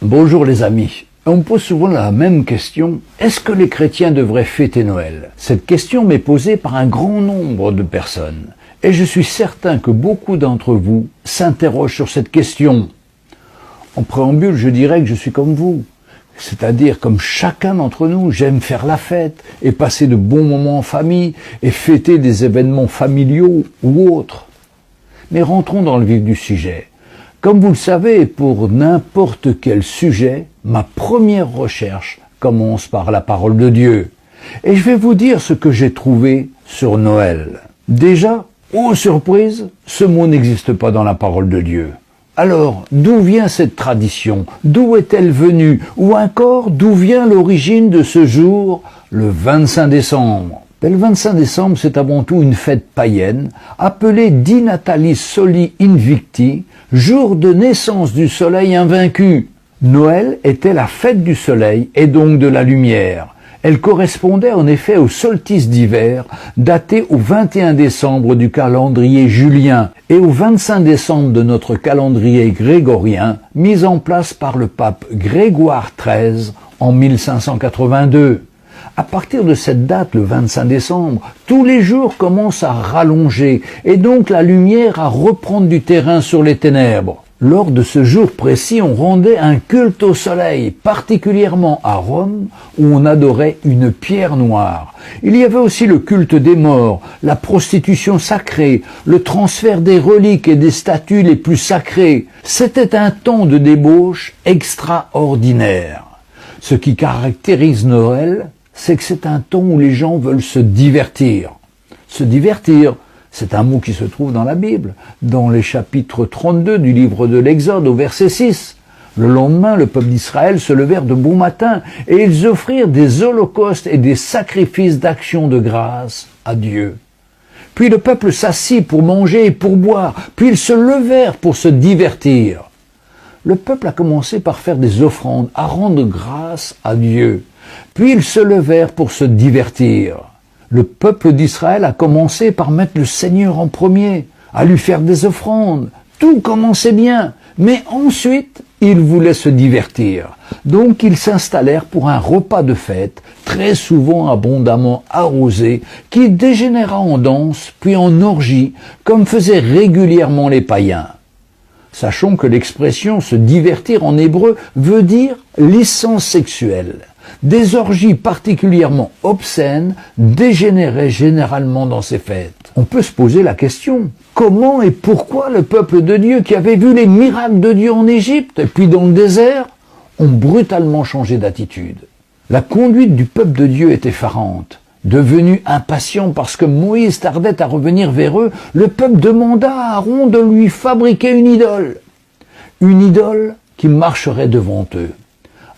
Bonjour les amis. On me pose souvent la même question. Est-ce que les chrétiens devraient fêter Noël? Cette question m'est posée par un grand nombre de personnes. Et je suis certain que beaucoup d'entre vous s'interrogent sur cette question. En préambule, je dirais que je suis comme vous. C'est-à-dire, comme chacun d'entre nous, j'aime faire la fête et passer de bons moments en famille et fêter des événements familiaux ou autres. Mais rentrons dans le vif du sujet. Comme vous le savez, pour n'importe quel sujet, ma première recherche commence par la parole de Dieu. Et je vais vous dire ce que j'ai trouvé sur Noël. Déjà, oh surprise, ce mot n'existe pas dans la parole de Dieu. Alors, d'où vient cette tradition? D'où est-elle venue? Ou encore, d'où vient l'origine de ce jour, le 25 décembre? Le 25 décembre, c'est avant tout une fête païenne, appelée Di Natalis Soli Invicti, jour de naissance du soleil invaincu. Noël était la fête du soleil et donc de la lumière. Elle correspondait en effet au solstice d'hiver, daté au 21 décembre du calendrier julien et au 25 décembre de notre calendrier grégorien, mis en place par le pape Grégoire XIII en 1582. À partir de cette date, le 25 décembre, tous les jours commencent à rallonger et donc la lumière à reprendre du terrain sur les ténèbres. Lors de ce jour précis, on rendait un culte au soleil, particulièrement à Rome, où on adorait une pierre noire. Il y avait aussi le culte des morts, la prostitution sacrée, le transfert des reliques et des statues les plus sacrées. C'était un temps de débauche extraordinaire. Ce qui caractérise Noël, c'est que c'est un temps où les gens veulent se divertir. Se divertir, c'est un mot qui se trouve dans la Bible, dans les chapitres 32 du livre de l'Exode au verset 6. Le lendemain, le peuple d'Israël se levèrent de bon matin et ils offrirent des holocaustes et des sacrifices d'action de grâce à Dieu. Puis le peuple s'assit pour manger et pour boire, puis ils se levèrent pour se divertir. Le peuple a commencé par faire des offrandes, à rendre grâce à Dieu. Puis ils se levèrent pour se divertir. Le peuple d'Israël a commencé par mettre le Seigneur en premier, à lui faire des offrandes. Tout commençait bien, mais ensuite, ils voulaient se divertir. Donc ils s'installèrent pour un repas de fête, très souvent abondamment arrosé, qui dégénéra en danse, puis en orgie, comme faisaient régulièrement les païens. Sachons que l'expression « se divertir » en hébreu veut dire « licence sexuelle ». Des orgies particulièrement obscènes dégénéraient généralement dans ces fêtes. On peut se poser la question, comment et pourquoi le peuple de Dieu qui avait vu les miracles de Dieu en Égypte et puis dans le désert ont brutalement changé d'attitude? La conduite du peuple de Dieu est effarante. Devenu impatient parce que Moïse tardait à revenir vers eux, le peuple demanda à Aaron de lui fabriquer une idole. Une idole qui marcherait devant eux.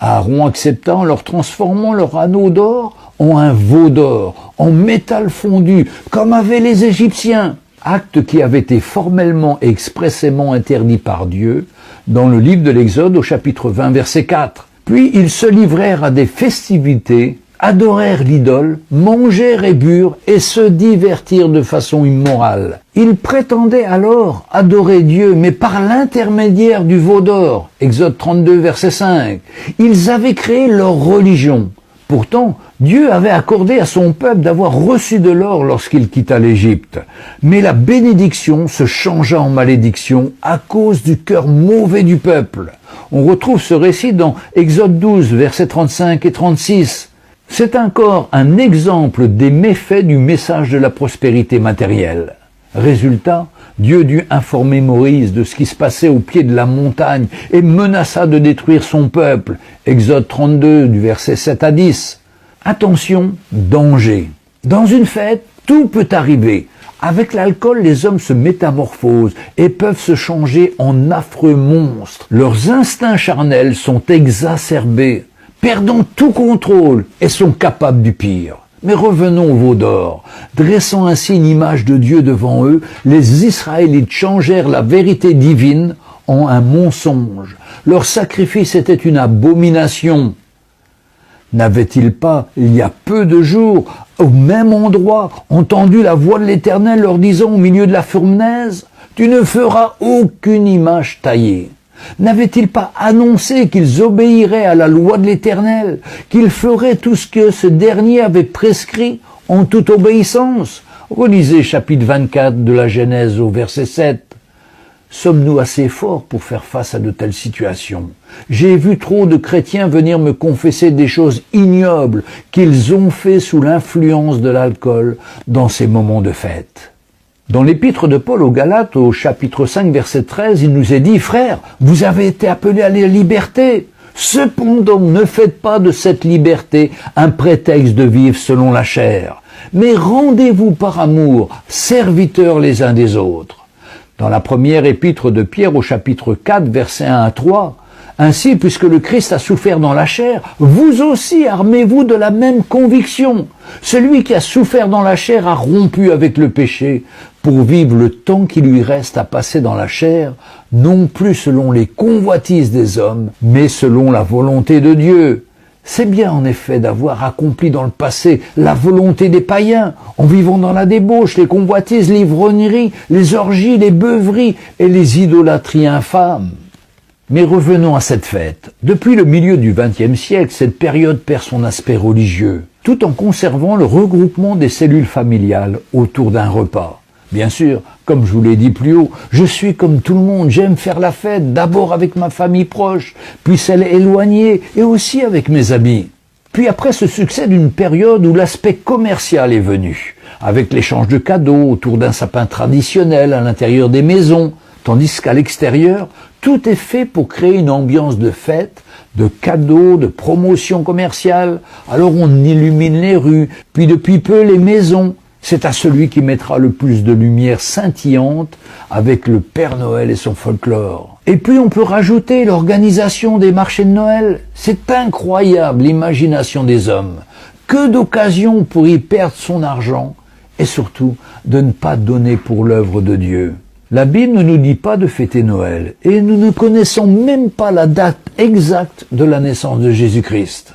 Aaron accepta en leur transformant leur anneau d'or en un veau d'or, en métal fondu, comme avaient les Égyptiens. Acte qui avait été formellement et expressément interdit par Dieu dans le livre de l'Exode au chapitre 20 verset 4. Puis ils se livrèrent à des festivités, adorèrent l'idole, mangèrent et burent et se divertirent de façon immorale. Ils prétendaient alors adorer Dieu, mais par l'intermédiaire du veau d'or. Exode 32, verset 5. Ils avaient créé leur religion. Pourtant, Dieu avait accordé à son peuple d'avoir reçu de l'or lorsqu'il quitta l'Égypte. Mais la bénédiction se changea en malédiction à cause du cœur mauvais du peuple. On retrouve ce récit dans Exode 12, versets 35 et 36. C'est encore un exemple des méfaits du message de la prospérité matérielle. Résultat, Dieu dut informer Moïse de ce qui se passait au pied de la montagne et menaça de détruire son peuple. Exode 32, du verset 7 à 10. Attention, danger. Dans une fête, tout peut arriver. Avec l'alcool, les hommes se métamorphosent et peuvent se changer en affreux monstres. Leurs instincts charnels sont exacerbés, perdant tout contrôle et sont capables du pire. Mais revenons au veau d'or. Dressant ainsi une image de Dieu devant eux, les Israélites changèrent la vérité divine en un mensonge. Leur sacrifice était une abomination. N'avaient-ils pas, il y a peu de jours, au même endroit, entendu la voix de l'Éternel leur disant au milieu de la fournaise « Tu ne feras aucune image taillée ». N'avait-il pas annoncé qu'ils obéiraient à la loi de l'Éternel, qu'ils feraient tout ce que ce dernier avait prescrit en toute obéissance? Relisez chapitre 24 de la Genèse au verset 7. Sommes-nous assez forts pour faire face à de telles situations? J'ai vu trop de chrétiens venir me confesser des choses ignobles qu'ils ont fait sous l'influence de l'alcool dans ces moments de fête. Dans l'épître de Paul aux Galates, au chapitre 5, verset 13, il nous est dit, « Frères, vous avez été appelés à la liberté. Cependant, ne faites pas de cette liberté un prétexte de vivre selon la chair, mais rendez-vous par amour, serviteurs les uns des autres. » Dans la première épître de Pierre au chapitre 4, versets 1 à 3, « Ainsi, puisque le Christ a souffert dans la chair, vous aussi armez-vous de la même conviction. Celui qui a souffert dans la chair a rompu avec le péché pour vivre le temps qui lui reste à passer dans la chair, non plus selon les convoitises des hommes, mais selon la volonté de Dieu. » C'est bien en effet d'avoir accompli dans le passé la volonté des païens, en vivant dans la débauche, les convoitises, l'ivrognerie, les orgies, les beuveries et les idolâtries infâmes. Mais revenons à cette fête. Depuis le milieu du XXe siècle, cette période perd son aspect religieux, tout en conservant le regroupement des cellules familiales autour d'un repas. Bien sûr, comme je vous l'ai dit plus haut, je suis comme tout le monde, j'aime faire la fête, d'abord avec ma famille proche, puis celle éloignée, et aussi avec mes amis. Puis après se succède une période où l'aspect commercial est venu, avec l'échange de cadeaux autour d'un sapin traditionnel à l'intérieur des maisons, tandis qu'à l'extérieur, tout est fait pour créer une ambiance de fête, de cadeaux, de promotion commerciale. Alors on illumine les rues, puis depuis peu les maisons. C'est à celui qui mettra le plus de lumière scintillante avec le Père Noël et son folklore. Et puis on peut rajouter l'organisation des marchés de Noël. C'est incroyable l'imagination des hommes. Que d'occasions pour y perdre son argent et surtout de ne pas donner pour l'œuvre de Dieu. La Bible ne nous dit pas de fêter Noël et nous ne connaissons même pas la date exacte de la naissance de Jésus-Christ.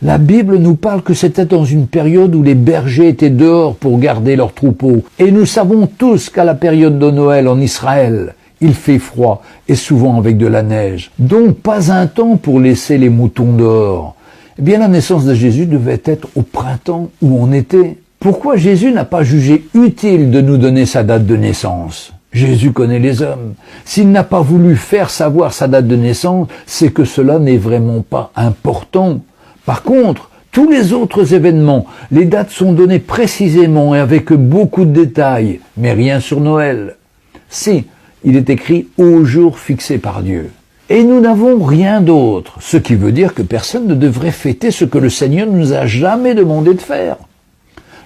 La Bible nous parle que c'était dans une période où les bergers étaient dehors pour garder leurs troupeaux. Et nous savons tous qu'à la période de Noël en Israël, il fait froid et souvent avec de la neige. Donc pas un temps pour laisser les moutons dehors. Eh bien la naissance de Jésus devait être au printemps ou en été. Pourquoi Jésus n'a pas jugé utile de nous donner sa date de naissance ? Jésus connaît les hommes. S'il n'a pas voulu faire savoir sa date de naissance, c'est que cela n'est vraiment pas important. Par contre, tous les autres événements, les dates sont données précisément et avec beaucoup de détails, mais rien sur Noël. Si, il est écrit au jour fixé par Dieu. Et nous n'avons rien d'autre, ce qui veut dire que personne ne devrait fêter ce que le Seigneur ne nous a jamais demandé de faire.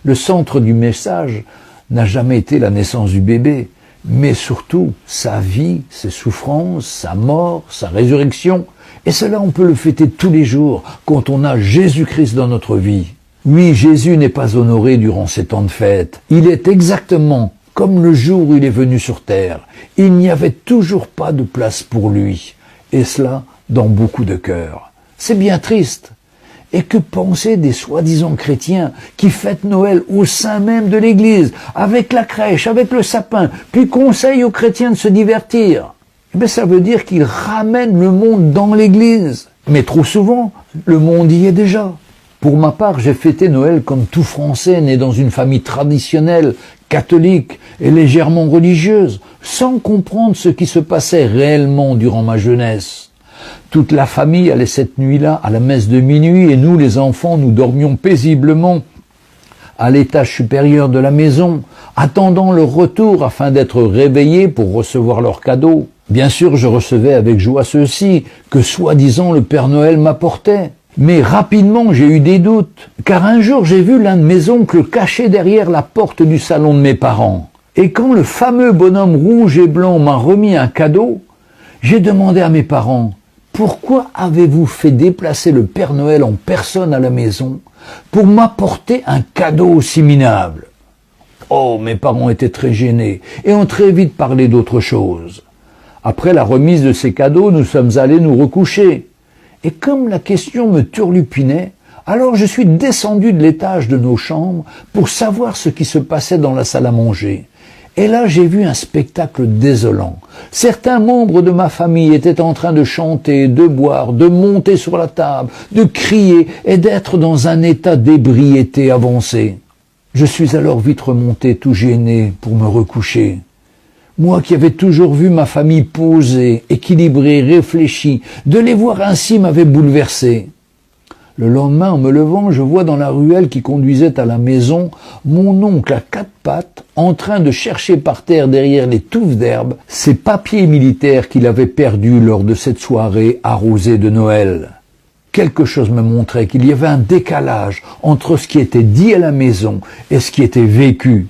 Le centre du message n'a jamais été la naissance du bébé, mais surtout sa vie, ses souffrances, sa mort, sa résurrection. Et cela, on peut le fêter tous les jours quand on a Jésus-Christ dans notre vie. Oui, Jésus n'est pas honoré durant ces temps de fête. Il est exactement comme le jour où il est venu sur terre. Il n'y avait toujours pas de place pour lui. Et cela dans beaucoup de cœurs. C'est bien triste. Et que penser des soi-disant chrétiens qui fêtent Noël au sein même de l'Église, avec la crèche, avec le sapin, puis conseillent aux chrétiens de se divertir? Eh bien, ça veut dire qu'ils ramènent le monde dans l'Église. Mais trop souvent, le monde y est déjà. Pour ma part, j'ai fêté Noël comme tout Français né dans une famille traditionnelle, catholique et légèrement religieuse, sans comprendre ce qui se passait réellement durant ma jeunesse. Toute la famille allait cette nuit-là à la messe de minuit et nous, les enfants, nous dormions paisiblement à l'étage supérieur de la maison, attendant leur retour afin d'être réveillés pour recevoir leurs cadeaux. Bien sûr, je recevais avec joie ceux-ci que soi-disant le Père Noël m'apportait. Mais rapidement, j'ai eu des doutes, car un jour, j'ai vu l'un de mes oncles caché derrière la porte du salon de mes parents. Et quand le fameux bonhomme rouge et blanc m'a remis un cadeau, j'ai demandé à mes parents, « Pourquoi avez-vous fait déplacer le Père Noël en personne à la maison pour m'apporter un cadeau aussi minable ?» Oh, mes parents étaient très gênés et ont très vite parlé d'autre chose. Après la remise de ces cadeaux, nous sommes allés nous recoucher. Et comme la question me turlupinait, alors je suis descendu de l'étage de nos chambres pour savoir ce qui se passait dans la salle à manger. Et là, j'ai vu un spectacle désolant. Certains membres de ma famille étaient en train de chanter, de boire, de monter sur la table, de crier et d'être dans un état d'ébriété avancé. Je suis alors vite remonté tout gêné pour me recoucher. Moi qui avais toujours vu ma famille posée, équilibrée, réfléchie, de les voir ainsi m'avait bouleversé. Le lendemain, en me levant, je vois dans la ruelle qui conduisait à la maison mon oncle à quatre pattes en train de chercher par terre derrière les touffes d'herbe ses papiers militaires qu'il avait perdus lors de cette soirée arrosée de Noël. Quelque chose me montrait qu'il y avait un décalage entre ce qui était dit à la maison et ce qui était vécu.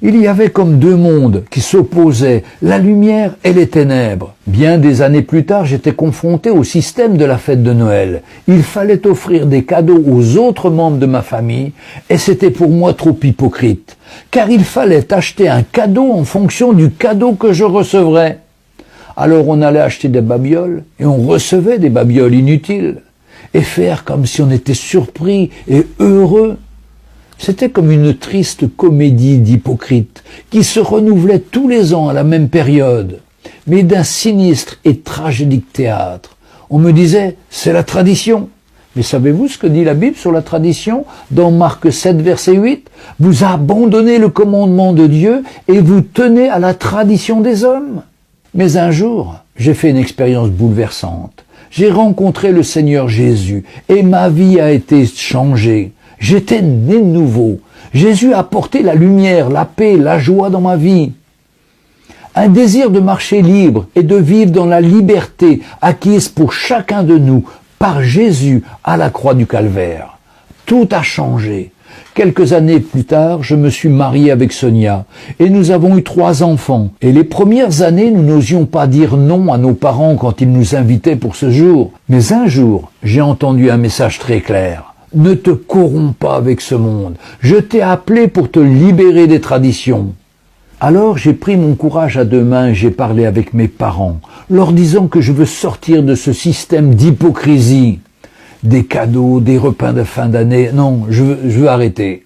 Il y avait comme deux mondes qui s'opposaient, la lumière et les ténèbres. Bien des années plus tard, j'étais confronté au système de la fête de Noël. Il fallait offrir des cadeaux aux autres membres de ma famille et c'était pour moi trop hypocrite, car il fallait acheter un cadeau en fonction du cadeau que je recevrais. Alors on allait acheter des babioles et on recevait des babioles inutiles et faire comme si on était surpris et heureux. C'était comme une triste comédie d'hypocrites qui se renouvelait tous les ans à la même période, mais d'un sinistre et tragédique théâtre. On me disait, c'est la tradition. Mais savez-vous ce que dit la Bible sur la tradition dans Marc 7, verset 8 ? Vous abandonnez le commandement de Dieu et vous tenez à la tradition des hommes. Mais un jour, j'ai fait une expérience bouleversante. J'ai rencontré le Seigneur Jésus et ma vie a été changée. J'étais né de nouveau. Jésus a apporté la lumière, la paix, la joie dans ma vie. Un désir de marcher libre et de vivre dans la liberté acquise pour chacun de nous par Jésus à la croix du Calvaire. Tout a changé. Quelques années plus tard, je me suis marié avec Sonia et nous avons eu 3 enfants. Et les premières années, nous n'osions pas dire non à nos parents quand ils nous invitaient pour ce jour. Mais un jour, j'ai entendu un message très clair. Ne te corromps pas avec ce monde. Je t'ai appelé pour te libérer des traditions. Alors j'ai pris mon courage à 2 mains et j'ai parlé avec mes parents, leur disant que je veux sortir de ce système d'hypocrisie. Des cadeaux, des repas de fin d'année, non, je veux arrêter.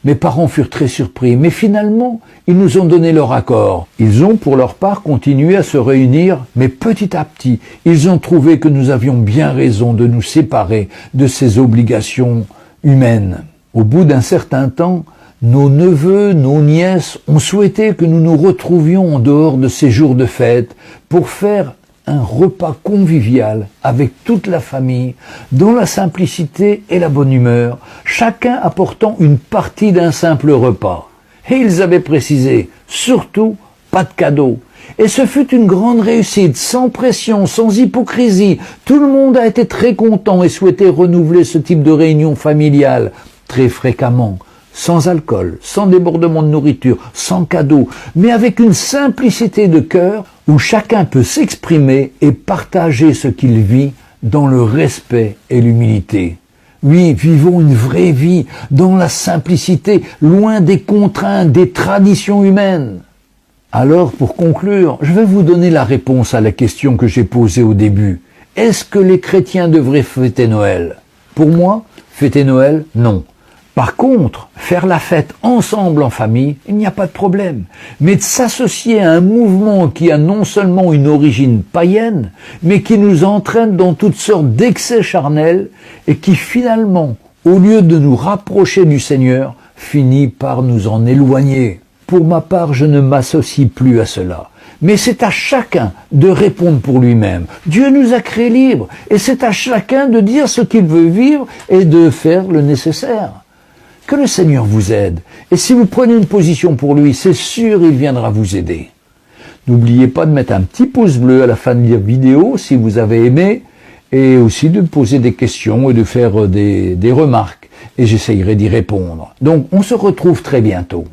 Mes parents furent très surpris, mais finalement, ils nous ont donné leur accord. Ils ont, pour leur part, continué à se réunir, mais petit à petit, ils ont trouvé que nous avions bien raison de nous séparer de ces obligations humaines. Au bout d'un certain temps, nos neveux, nos nièces ont souhaité que nous nous retrouvions en dehors de ces jours de fête pour faire un repas convivial avec toute la famille, dans la simplicité et la bonne humeur, chacun apportant une partie d'un simple repas. Et ils avaient précisé, surtout, pas de cadeaux. Et ce fut une grande réussite, sans pression, sans hypocrisie. Tout le monde a été très content et souhaitait renouveler ce type de réunion familiale très fréquemment. Sans alcool, sans débordement de nourriture, sans cadeaux, mais avec une simplicité de cœur où chacun peut s'exprimer et partager ce qu'il vit dans le respect et l'humilité. Oui, vivons une vraie vie dans la simplicité, loin des contraintes, des traditions humaines. Alors, pour conclure, je vais vous donner la réponse à la question que j'ai posée au début. Est-ce que les chrétiens devraient fêter Noël ? Pour moi, fêter Noël, non. Par contre, faire la fête ensemble en famille, il n'y a pas de problème. Mais de s'associer à un mouvement qui a non seulement une origine païenne, mais qui nous entraîne dans toutes sortes d'excès charnels et qui finalement, au lieu de nous rapprocher du Seigneur, finit par nous en éloigner. Pour ma part, je ne m'associe plus à cela. Mais c'est à chacun de répondre pour lui-même. Dieu nous a créés libres et c'est à chacun de dire ce qu'il veut vivre et de faire le nécessaire. Que le Seigneur vous aide. Et si vous prenez une position pour lui, c'est sûr, il viendra vous aider. N'oubliez pas de mettre un petit pouce bleu à la fin de la vidéo si vous avez aimé et aussi de poser des questions et de faire des remarques. Et j'essayerai d'y répondre. Donc, on se retrouve très bientôt.